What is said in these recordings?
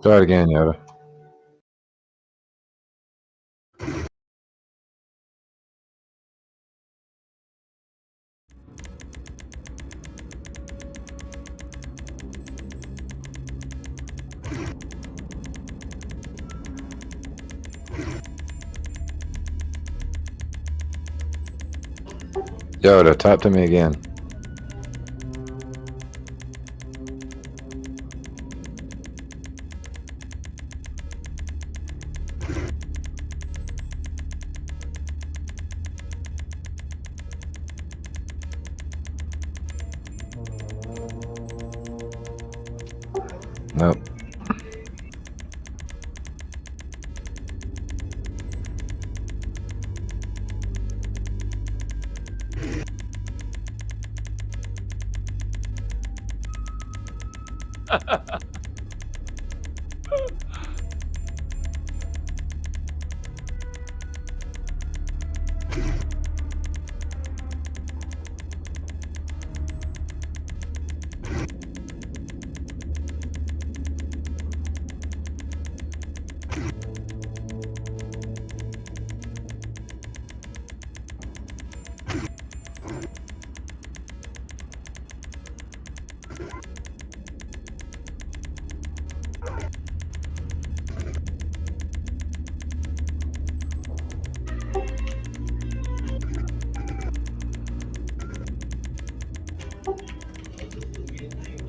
Try it again, Yoda. Yoda, talk to me again. Nope.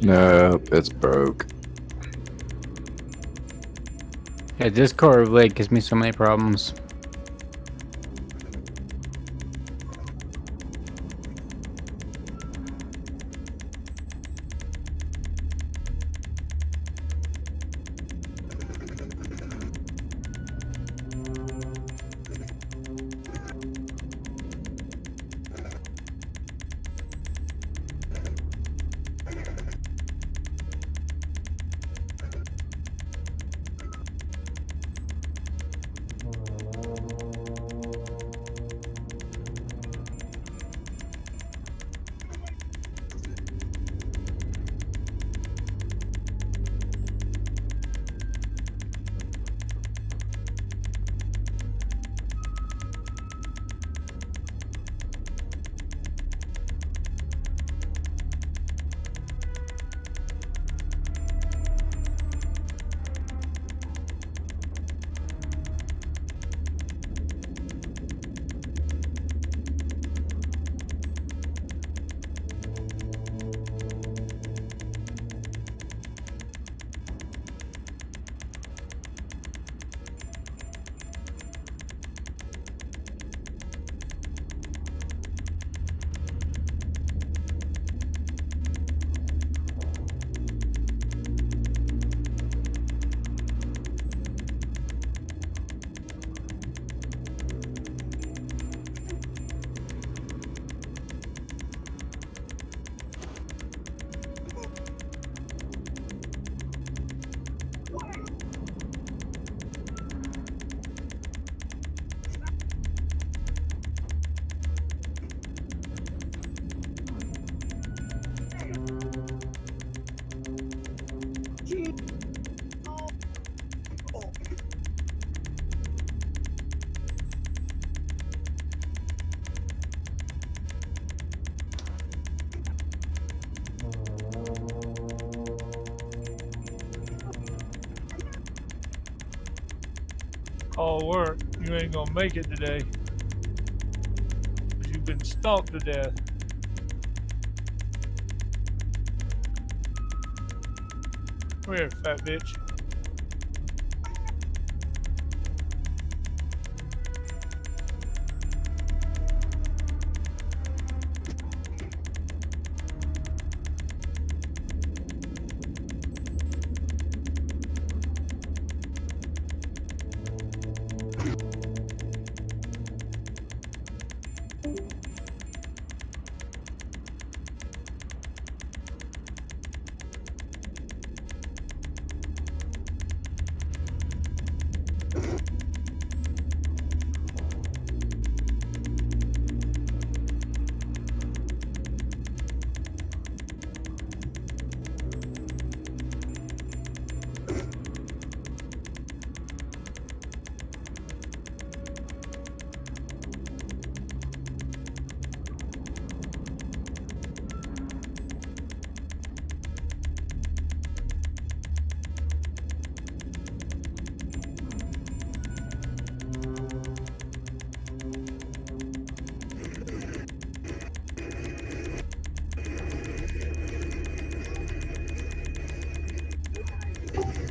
Nope, it's broke. Yeah, Discord really gives me so many problems. All work, you ain't gonna make it today. 'Cause you've been stalked to death. Come here, fat bitch.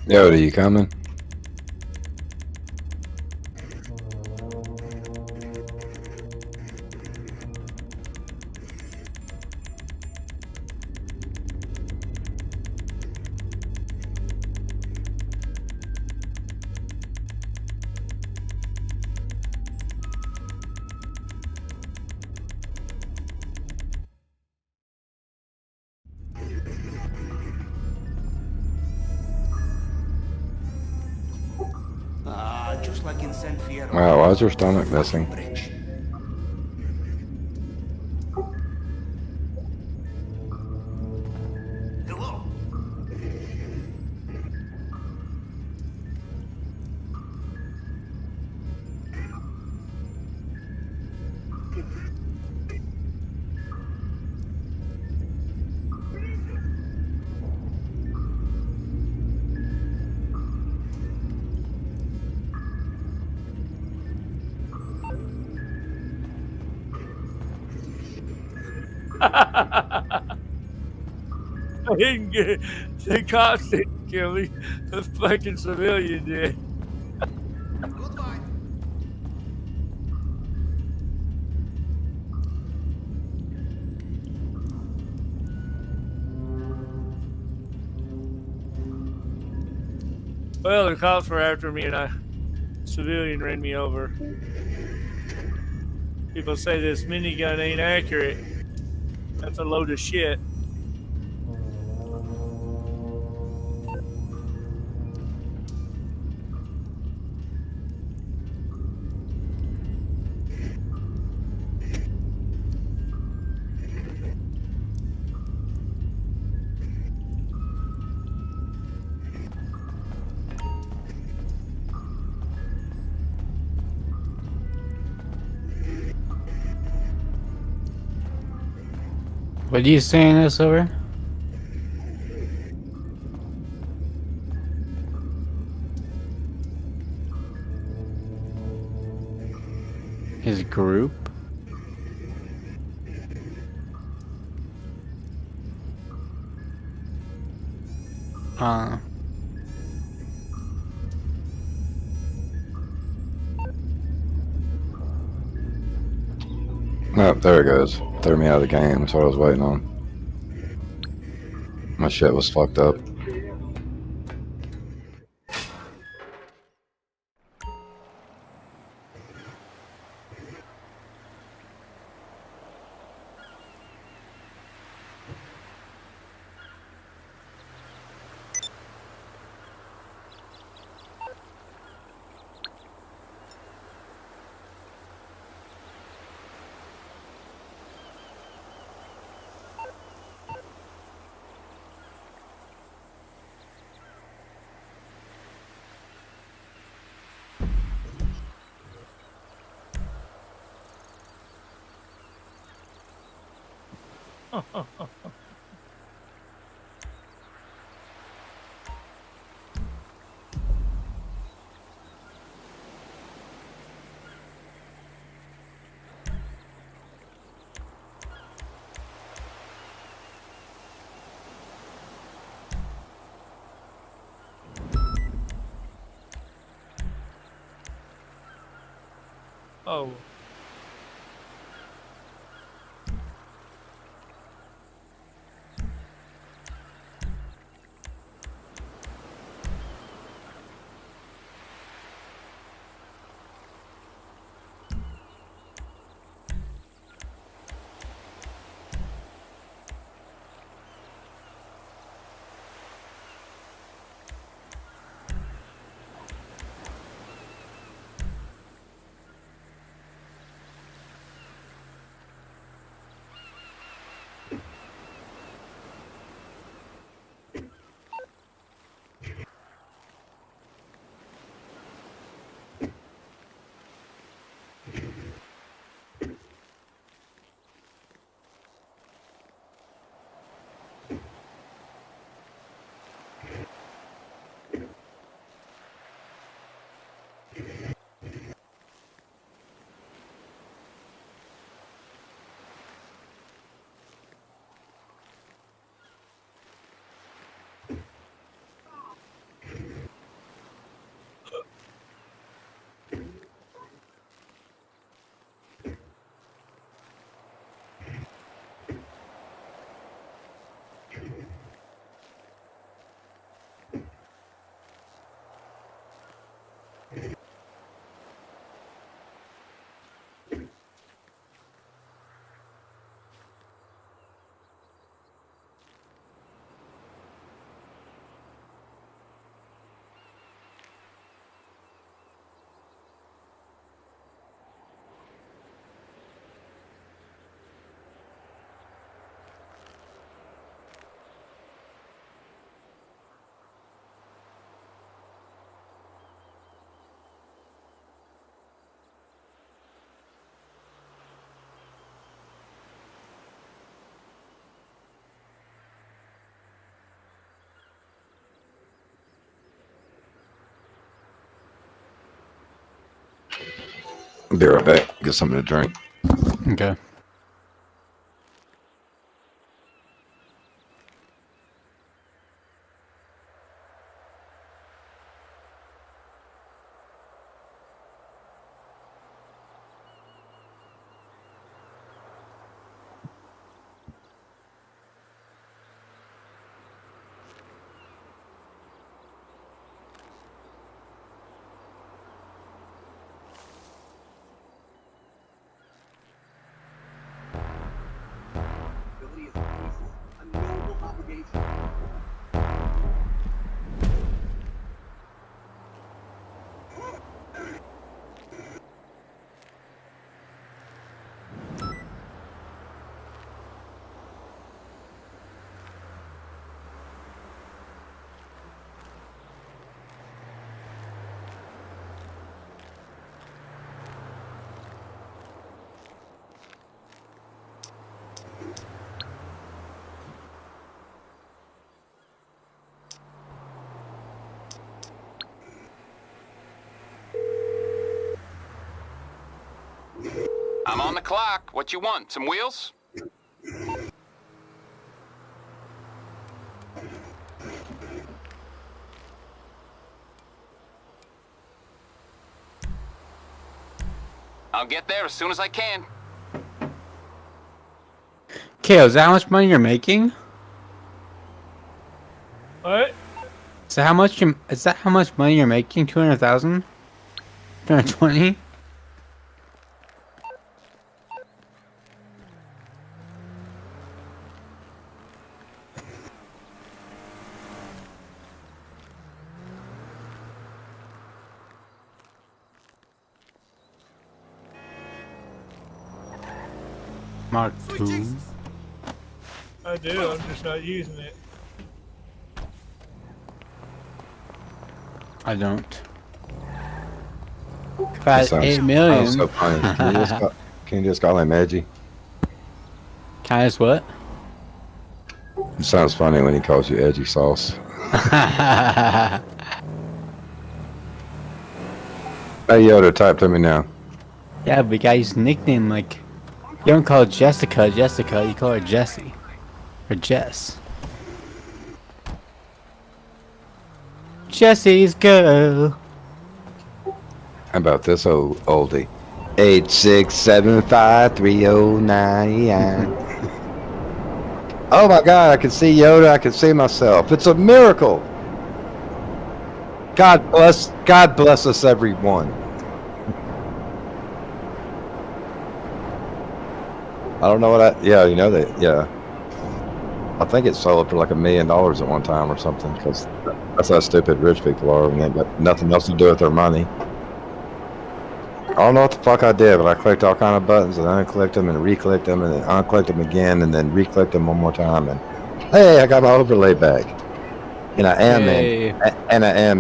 Yoda, you coming? Just like in San Fierro. Wow, why is your stomach missing? Bridge. Hello. I didn't get the cops didn't kill me. The fucking civilian did. Goodbye. Well, the cops were after me and a civilian ran me over. People say this minigun ain't accurate. That's a load of shit. What are you saying this over? His group? Uh, Oh, there it goes. Threw me out of the game. That's what I was waiting on. My shit was fucked up. Oh. Be right back. Get something to drink. Okay. Ability is a noble obligation. I'm on the clock. What you want? Some wheels? I'll get there as soon as I can. Kale, is that how much money you're making? What? Is that how much money you're making? 200,000? 220? Mark II. I do. I'm just not using it. I don't. If I had Sounds- 8 million. sounds so funny. Can you just call him Edgy? Can I just what? It sounds funny when he calls you Edgy Sauce. Hey Yoda, type to me now. Yeah, but you gotta use a nickname like. You don't call Jessica Jessica, you call her Jessie. Or Jess. Jessie's girl. How about this old oldie? 8675309. Oh my God! I can see Yoda. I can see myself. It's a miracle. God bless us, everyone. I don't know what yeah, you know that, yeah. I think it sold for like $1 million at one time or something, because that's how stupid rich people are when they got nothing else to do with their money. I don't know what the fuck I did, but I clicked all kind of buttons and unclicked them and re-clicked them and then unclicked them again and then re-clicked them one more time, and hey, I got my overlay back. And I am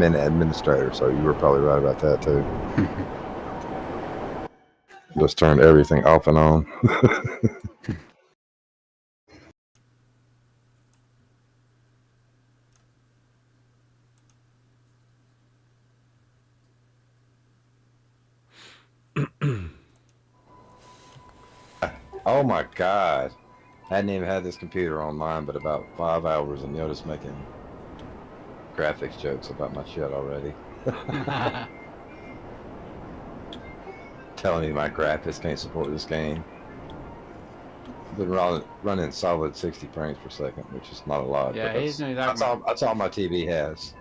in administrator, so you were probably right about that too. Just turned everything off and on. Oh my God. Hadn't even had this computer online but about 5 hours, and Yoda's making graphics jokes about my shit already. Telling me my graphics can't support this game. Been running solid 60 frames per second, which is not a lot. Yeah, but he's that's all my TV has.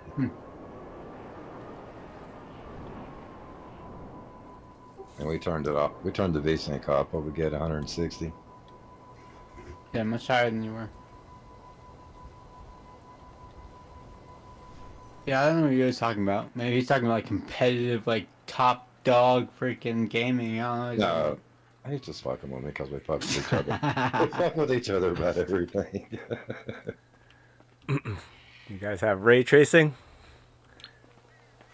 And we turned it off. We turned the VSync off, but we get 160. Yeah, much higher than you were. Yeah, I don't know what you guys talking about. Maybe he's talking about like competitive, like top dog freaking gaming. I don't know. No, he's just fucking with me because we fuck with each other. We fuck with each other about everything. You guys have ray tracing?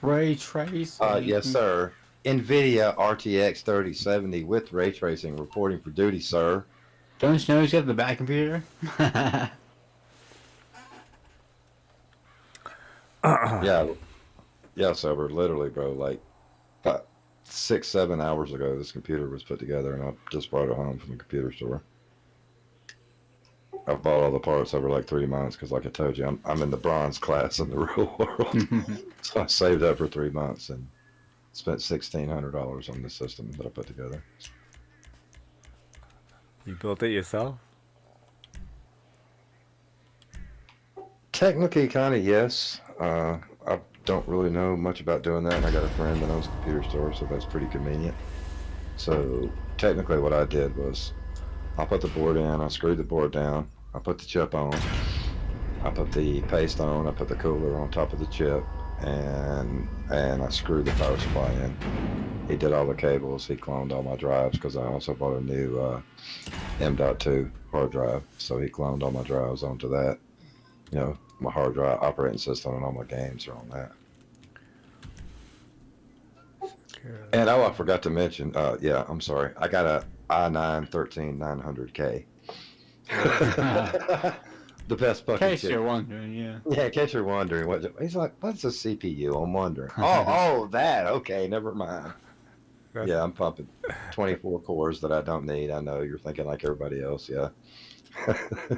Ray tracing. Yes, sir. NVIDIA RTX 3070 with ray tracing reporting for duty, sir. Don't you know he's got the back computer? Yeah, sober, literally, bro. Like, 6-7 hours ago, this computer was put together, and I just brought it home from the computer store. I've bought all the parts over like 3 months because, like I told you, I'm in the bronze class in the real world. So I saved up for 3 months and spent $1,600 on this system that I put together. You built it yourself? Technically, kind of, yes. I don't really know much about doing that, and I got a friend that owns a computer store, so that's pretty convenient. So technically what I did was I put the board in, I screwed the board down, I put the chip on, I put the paste on, I put the cooler on top of the chip, and I screwed the power supply in. He did all the cables, he cloned all my drives because I also bought a new M.2 hard drive, so he cloned all my drives onto that. You know, my hard drive operating system and all my games are on that. And I forgot to mention, yeah, I'm sorry. I got a i9-13900K. The best In fucking case chip. you're wondering, yeah. Yeah, in case you're wondering, he's like, what's a CPU? I'm wondering. Oh, that. Okay, never mind. Yeah, I'm pumping 24 cores that I don't need. I know you're thinking like everybody else. Yeah,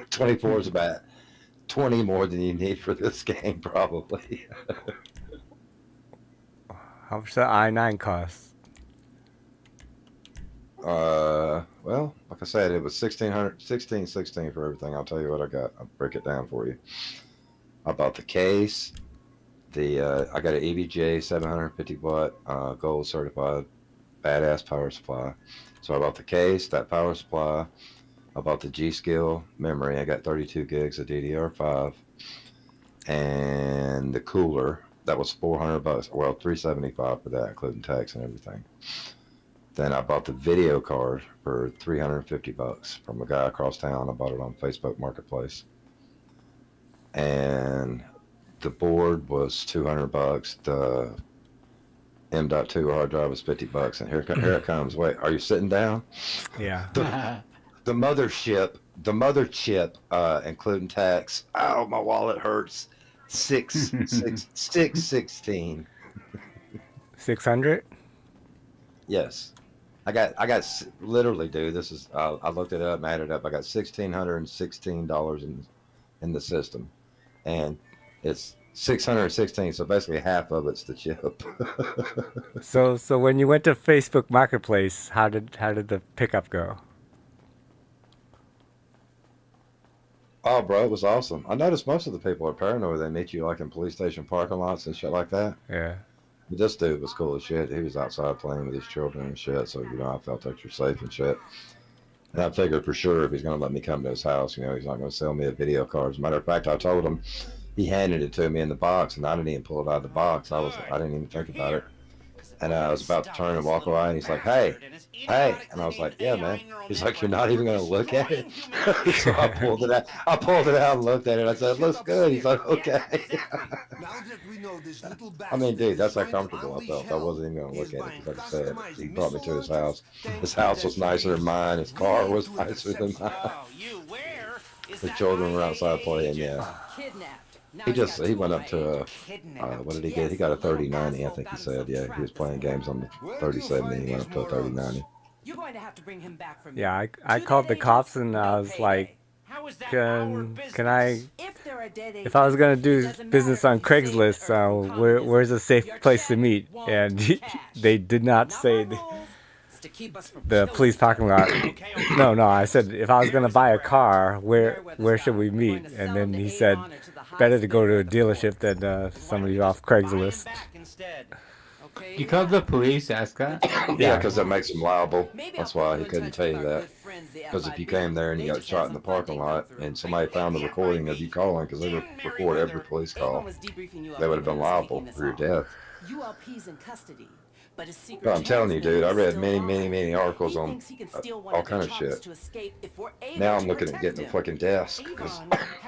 24 is about 20 more than you need for this game, probably. How much that i9 cost? Well, like I said, it was $1,616 for everything. I'll tell you what I got. I'll break it down for you. I bought the case. I got an EVGA 750 watt gold certified badass power supply. So I bought the case, that power supply. I bought the G-Skill memory. I got 32 gigs of DDR5, and the cooler. That was $400. Well, $375 for that, including tax and everything. Then I bought the video card for $350 from a guy across town. I bought it on Facebook Marketplace. And the board was $200. The M.2 hard drive was $50. And here it comes. Wait, are you sitting down? Yeah. The mother chip, including tax. Ow, my wallet hurts. 616. 600? Yes. I got literally, dude. This is I looked it up, added up. I got $1,616 in the system, and it's 616. So basically, half of it's the chip. So when you went to Facebook Marketplace, how did the pickup go? Oh, bro, it was awesome. I noticed most of the people are paranoid. They meet you like in police station parking lots and shit like that. Yeah. But this dude was cool as shit. He was outside playing with his children and shit, so I felt extra safe and shit. And I figured for sure if he's gonna let me come to his house, he's not gonna sell me a video card. As a matter of fact, I told him, he handed it to me in the box, and I didn't even pull it out of the box. I didn't even think about it. And I was about to turn and walk away, and he's like, hey. And I was like, yeah, man. He's like, you're not even going to look at it? So I pulled it out. And looked at it. I said, it looks good. He's like, okay. I mean, dude, that's how comfortable I felt. I wasn't even going to look at it. Like I said, he brought me to his house. His house was nicer than mine. His car was nicer than mine. The children were outside playing, yeah. He went up to what did he get? He got a 3090, I think he said. Yeah, he was playing games on the 3070. He went up to a 3090. Yeah, I called the cops and I was like, can I, if I was gonna do business on Craigslist, where's a safe place to meet? And they did not say the police parking lot. No, I said if I was gonna buy a car, where should we meet? And then he said, better to go to a dealership than somebody off Craigslist. You called the police, ask that? Yeah, because that makes him liable. That's why he couldn't tell you that. Because if you came there and you got shot in the parking lot and somebody found the recording of you calling, because they record every police call, they would have been liable for your death. But I'm telling you, dude, I read many articles on all kind of shit. Now I'm looking at getting a fucking desk because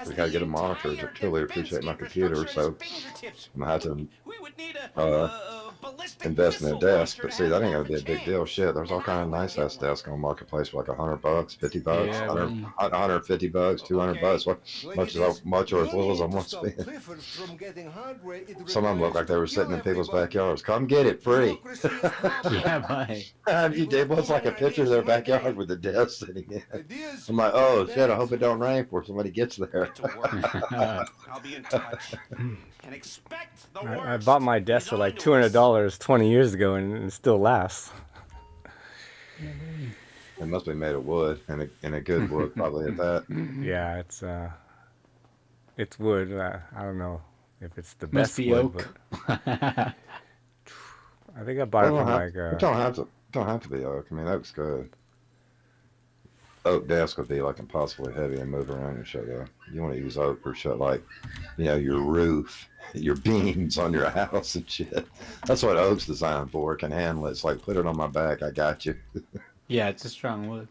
we gotta get a monitor to truly appreciate my computer. So I'm gonna have to invest in a desk. But see, that ain't gonna be a big deal. Shit, there's all kind of nice ass desks on marketplace for like $100, $50, Yeah, 100, really. $150, $200. What much or as little as I want to spend. Some of them look like they were sitting in people's backyards. Come get it free. Yeah, right. You did what's like a picture of their backyard with the desk sitting in. I'm like, oh shit, I hope it don't rain before somebody gets there. I'll be in touch. And expect the worst. I bought my desk for like $200 20 years ago, and it still lasts. It must be made of wood, and a good wood probably at that. Yeah, it's wood. I don't know if it's the Must best be wood, oak. but I think I bought it from like it don't have to be oak. I mean, oak's good. Oak desk would be like impossibly heavy and move around and shit though. You want to use oak for shit like, your roof, your beams on your house and shit. That's what oak's designed for. It can handle it. It's like, put it on my back, I got you. Yeah, it's a strong wood.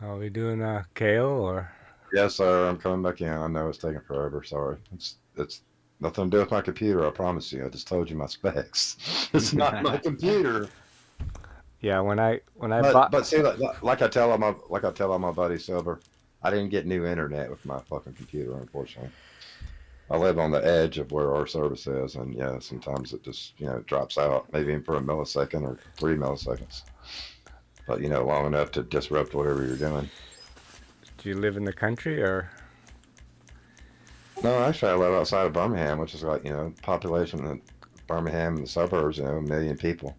Are we doing kale or? Yes, sir. I'm coming back in. I know it's taking forever. Sorry. It's nothing to do with my computer. I promise you. I just told you my specs. It's not my computer. Yeah, when I bought. But see, like I tell all my buddy Silver, I didn't get new internet with my fucking computer. Unfortunately, I live on the edge of where our service is, and yeah, sometimes it just drops out, maybe even for a millisecond or 3 milliseconds. But long enough to disrupt whatever you're doing. Do you live in the country or? No, actually, I live outside of Birmingham, which is like population in Birmingham and the suburbs, 1 million people.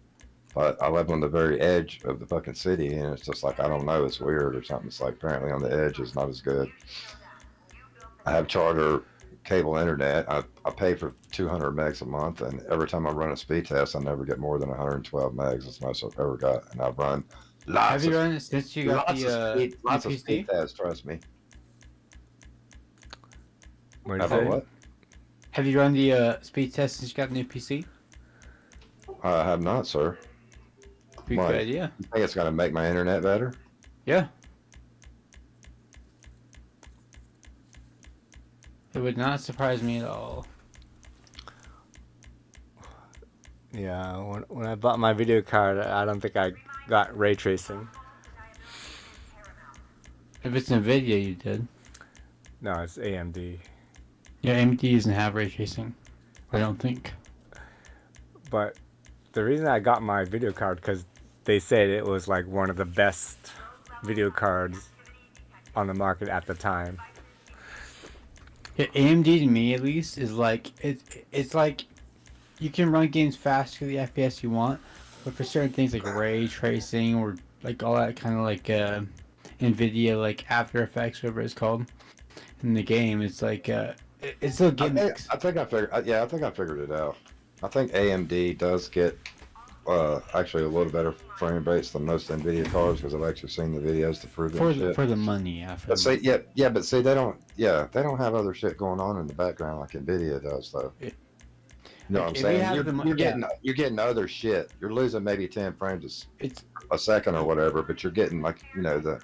But I live on the very edge of the fucking city, and it's just like, I don't know, it's weird or something. It's like apparently on the edge is not as good. I have charter cable internet. I pay for 200 megs a month, and every time I run a speed test, I never get more than 112 megs. That's the most I've ever got, and I've run lots. Have you run it since you got lots of PC? speed tests? Trust me. What How about what? Have you run the speed test since you got the new PC? I have not, sir. Pretty Why? good idea. You think it's gonna make my internet better? Yeah. It would not surprise me at all. Yeah, when I bought my video card, I don't think I got ray tracing. If it's NVIDIA, you did. No, it's AMD. Yeah, AMD doesn't have ray tracing. I don't think. But the reason I got my video card, because they said it was like one of the best video cards on the market at the time. Yeah, AMD to me at least is like it's like you can run games faster the FPS you want, but for certain things like ray tracing or like all that kind of like NVIDIA like After Effects, whatever it's called, in the game, it's like it's still gimmicks. I think I figured it out. I think AMD does get actually a little better frame rates than most NVIDIA cards because I've actually seen the videos to prove it. For the money, yeah. But see, but see, they don't have other shit going on in the background like NVIDIA does, though. You know what I'm saying? You're getting other shit. You're losing maybe 10 frames a second or whatever, but you're getting like the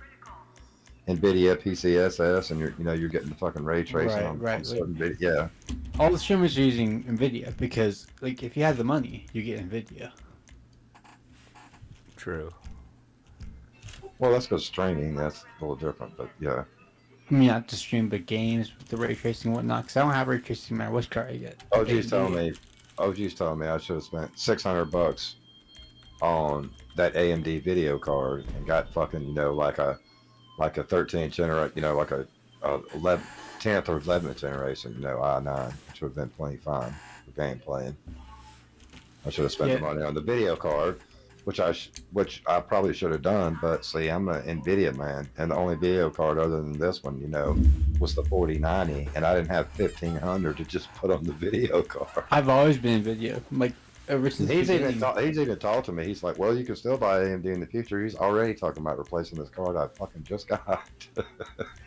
NVIDIA PCSS, and you're getting the fucking ray tracing on certain video. Yeah. All the streamers are using NVIDIA because like if you have the money, you get NVIDIA. True. Well, that's because streaming, that's a little different, but yeah. I mean, not to stream, but games with the ray tracing and whatnot. Because I don't have ray tracing no matter which card I get. OG's telling me I should have spent $600 on that AMD video card and got fucking like a 13th generation, like a 10th or 11th generation, i9, which would have been plenty fine for game playing. I should have spent the money on the video card, which I probably should have done, but see, I'm an NVIDIA man, and the only video card other than this one, was the 4090, and I didn't have 1500 to just put on the video card. I've always been NVIDIA, like ever since. He's even talked to me. He's like, well, you can still buy AMD in the future. He's already talking about replacing this card I fucking just got.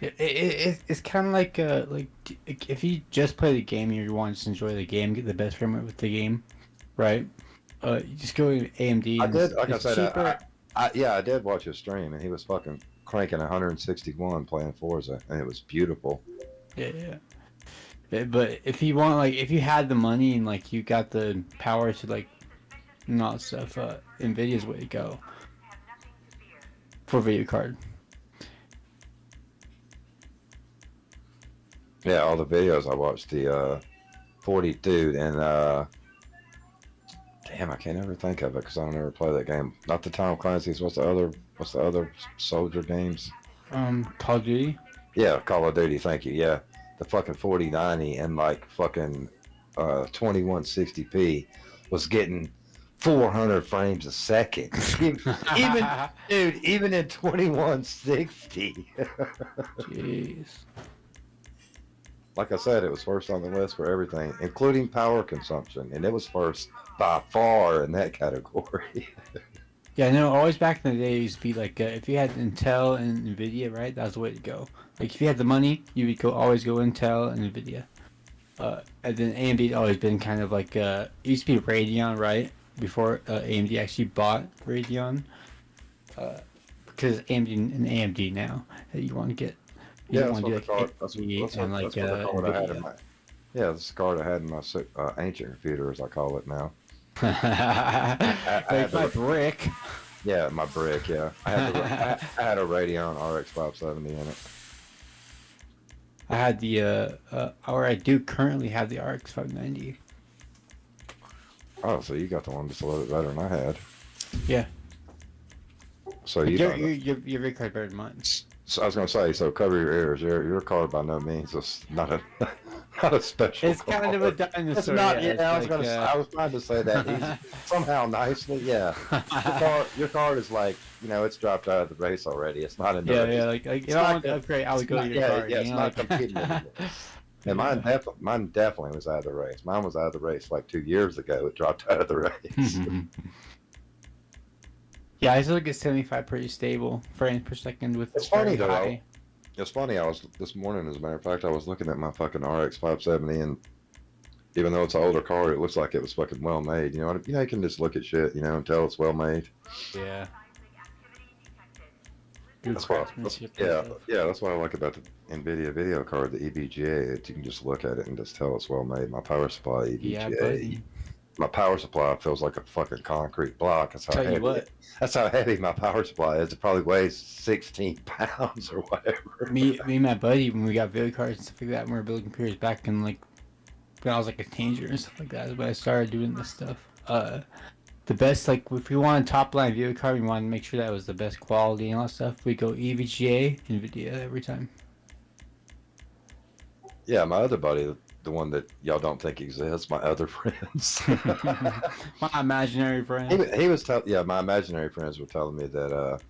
It's kind of like if you just play the game and you want to just enjoy the game, get the best frame rate with the game, right? You just go to AMD. I did, like I said, I did watch his stream, and he was fucking cranking 161 playing Forza, and it was beautiful. Yeah. But if you want, like, if you had the money and like you got the power to like not stuff, Nvidia's way to go for video card. Yeah, all the videos I watched, the 40 dude, and damn, I can't ever think of it because I don't ever play that game. Not the Tom Clancy's. What's the other soldier games? Call of Duty. Yeah, Call of Duty. Thank you. Yeah, the fucking 4090 and like fucking 2160p was getting 400 frames a second. Even dude, even in 2160. Jeez. Like I said, it was first on the list for everything, including power consumption, and it was first by far in that category. Yeah, I know. Always back in the day, it used to be like if you had Intel and Nvidia, right? That was the way to go. Like if you had the money, you would always go Intel and Nvidia. And then AMD's always been kind of like it used to be Radeon, right? Before AMD actually bought Radeon, because AMD and AMD now that you want to get. You Yeah, want to do like that's AMD what and like the card I had in Nvidia. my. Yeah, that's the card I had in my ancient computer, as I call it now. Like my brick. Yeah, my brick. Yeah, I had a Radeon RX 570 in it. I had the or I do currently have the RX 590. Oh, so you got the one that's a little bit better than I had. Yeah. So Like you your video card better than mine. So I was gonna say, so cover your ears. Your card by no means is not a not a special. It's kind of a card. dinosaur. It's not. Yeah, Yeah, it's I was trying to say that somehow nicely. Yeah, your card is like, it's dropped out of the race already. It's not in the race. yeah. Like if I want to upgrade, I would go to your card. Yeah, it's you know, not like- competing anymore. And mine definitely was out of the race. Mine was out of the race like 2 years ago. It dropped out of the race. Yeah, I still get 75 pretty stable frames per second with. It's funny very though. high. It's funny. I was this morning, as a matter of fact, I was looking at my fucking RX 570, and even though it's an older car, it looks like it was fucking well made. You can just look at shit, and tell it's well made. Yeah. Good That's what, craftsmanship and stuff. that's what I like about the NVIDIA video card, the EVGA. You can just look at it and just tell it's well made. My power supply EVGA. Yeah, buddy. My power supply feels like a fucking concrete block. That's how Tell you heavy. what. That's how heavy my power supply is. It probably weighs 16 pounds or whatever. Me and my buddy, when we got video cards and stuff like that, when we were building computers back in like when I was like a teenager and stuff like that, when I started doing this stuff. The best, like if we want a top line video card, we want to make sure that it was the best quality and all that stuff. We go EVGA, NVIDIA every time. Yeah, my other buddy, the one that y'all don't think exists, my other friends. My imaginary friend. he was my imaginary friends were telling me that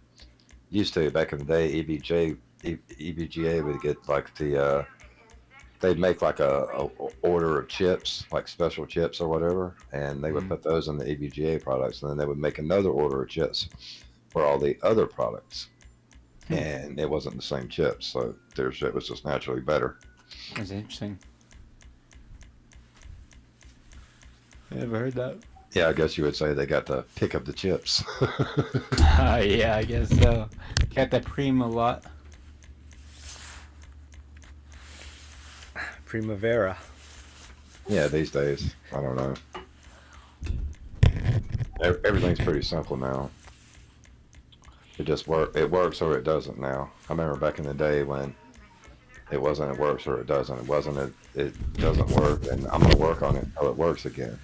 used to back in the day, EVGA would get like the they'd make like a order of chips, like special chips or whatever, and they would put those in the EVGA products, and then they would make another order of chips for all the other products, and it wasn't the same chips, so their shit was just naturally better. That's interesting. I never heard that. Yeah, I guess you would say they got the pick of the chips. Yeah, I guess so. Got that Prima lot. Primavera. Yeah, these days, I don't know. Everything's pretty simple now. It just it works or it doesn't now. I remember back in the day when it wasn't it works or it doesn't. It wasn't it doesn't work, and I'm gonna work on it until it works again.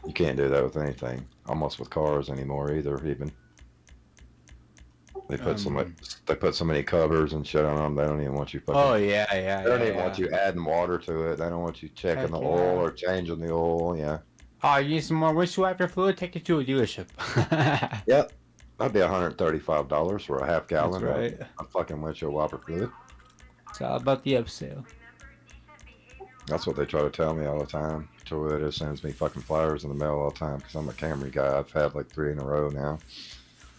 You can't do that with anything, almost with cars anymore either. Even they put so many covers and shit on them. They don't even want you fucking. Oh yeah. They don't even want you adding water to it. They don't want you checking the oil or changing the oil. Yeah. Oh, you need some more windshield wiper fluid? Take it to a dealership. Yep. That'd be $135 for a half gallon right. of fucking windshield wiper fluid. It's all about the upsell. That's what they try to tell me all the time. Toyota sends me fucking flyers in the mail all the time because I'm a Camry guy. I've had like 3 in a row now.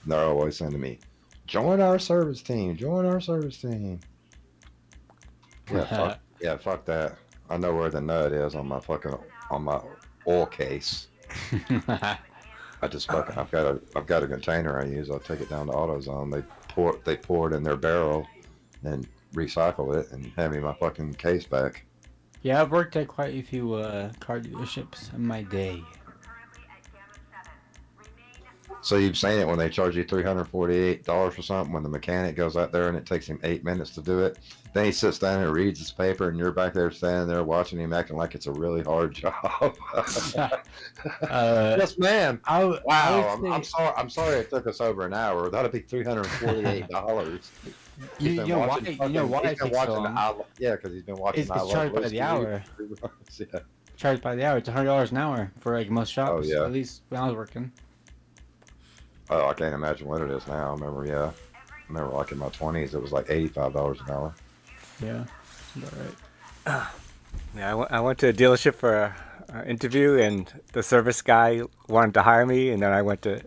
And they're always sending me, join our service team. Join our service team. Yeah, fuck that. I know where the nut is on my oil case. I just fucking I've got a container I use. I'll take it down to AutoZone. They pour it in their barrel and recycle it and hand me my fucking case back. Yeah, I've worked at quite a few car dealerships in my day. So you've seen it when they charge you $348 for something, when the mechanic goes out there and it takes him 8 minutes to do it. Then he sits down and reads his paper, and you're back there standing there watching him acting like it's a really hard job. Yes, ma'am. Wow, I'm sorry. I'm sorry it took us over an hour. That'd be $348. You know why it takes so long? Yeah, because he's been watching. It's charged by the hour. Yeah. Charged by the hour. It's $100 an hour for like most shops. Oh, yeah. At least when I was working. Oh, I can't imagine what it is now. I remember like in my 20s, it was like $85 an hour. Yeah, that's about right. Yeah, I went to a dealership for an interview, and the service guy wanted to hire me, and then I went to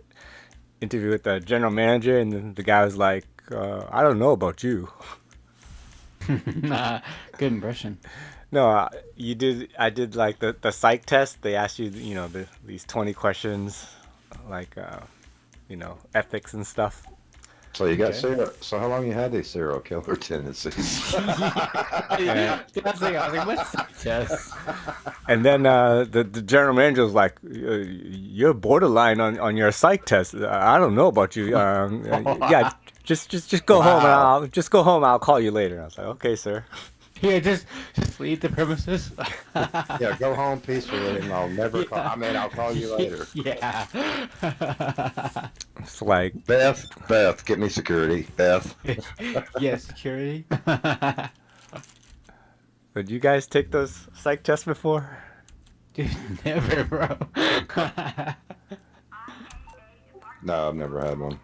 interview with the general manager, and the guy was like, I don't know about you. Good impression. No, I did like the psych test. They asked you, these 20 questions, like, ethics and stuff. So you got So how long you had these serial killer tendencies? I was like, what's that test? And then the general manager was like, "You're borderline on your psych test. I don't know about you. Yeah, just go home and I'll call you later." I was like, "Okay, sir." Yeah, just leave the premises. Yeah, go home peacefully, and I'll never call. I'll call you later. Yeah. It's like, Beth, get me security. Beth. Yeah, security. Did you guys take those psych tests before? Dude, never, bro. No, I've never had one.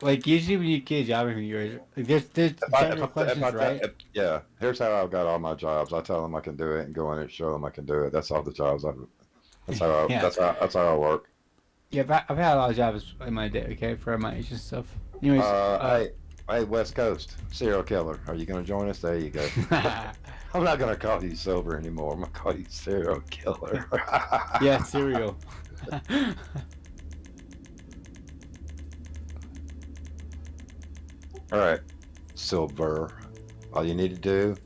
Like, usually when you get a job interview, like, there's general questions, right? Yeah, here's how I've got all my jobs. I tell them I can do it and go in and show them I can do it. That's all the jobs I've. That's how I work. Yeah, I've had a lot of jobs in my day, okay, for my age and stuff. Anyways, hey, West Coast serial killer, are you gonna join us? There you go. I'm not gonna call you Silver anymore. I'm gonna call you serial killer. Yeah, serial. All right, Silver. All you need to do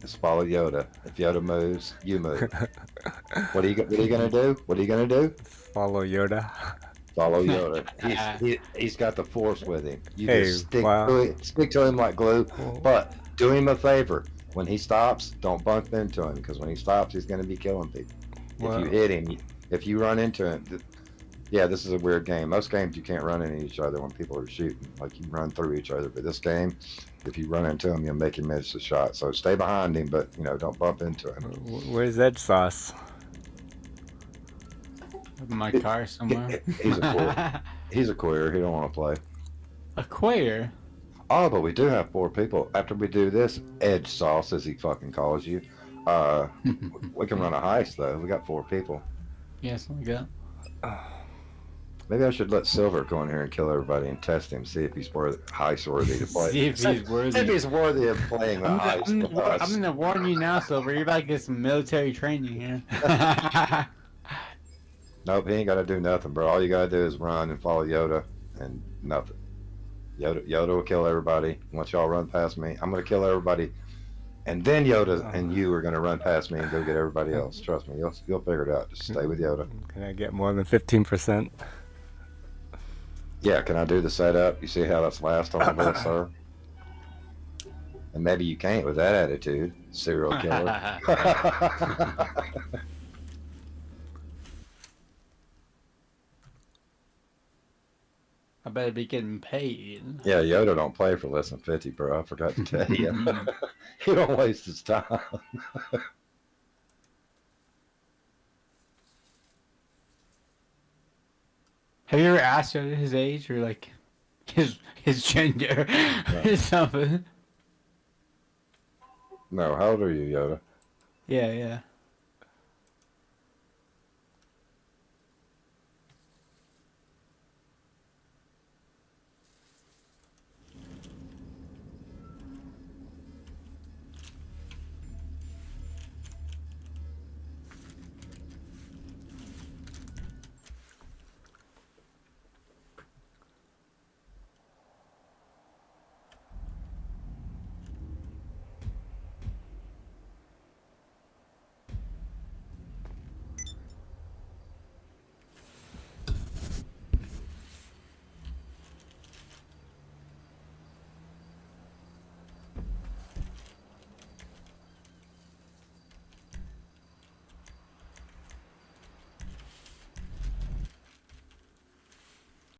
is follow Yoda. If Yoda moves, you move. What are you gonna do? What are you gonna do? Follow Yoda. Follow Yoda. He's got the Force with him. You just stick to him like glue. But do him a favor. When he stops, don't bump into him, because when he stops, he's gonna be killing people. If you hit him, if you run into him. Yeah, this is a weird game. Most games you can't run into each other when people are shooting. Like, you run through each other. But this game, if you run into him, you'll make him miss a shot. So stay behind him, but, don't bump into him. Where's Ed Sauce? In my car somewhere. He's a queer. He don't want to play. A queer? Oh, but we do have 4 people. After we do this, Edge Sauce, as he fucking calls you, we can run a heist, though. We got 4 people. Yeah, something like that. Maybe I should let Silver go in here and kill everybody and test him, see if he's heist worthy to play. See if he's worthy. See if he's worthy of playing the heist. I'm gonna warn you now, Silver. You're about to get some military training here. Nope, he ain't gotta do nothing, bro. All you gotta do is run and follow Yoda, and nothing. Yoda will kill everybody. Once y'all run past me, I'm gonna kill everybody, and then Yoda and you are gonna run past me and go get everybody else. Trust me, you'll figure it out. Just stay with Yoda. Can I get more than 15%? Yeah, can I do the setup? You see how that's last on the list, sir? And maybe you can't with that attitude, serial killer. I better be getting paid. Yeah, Yoda don't play for less than 50, bro. I forgot to tell you. He don't waste his time. Have you ever asked him his age or like his gender or something? No, how old are you, Yoda? Yeah, yeah.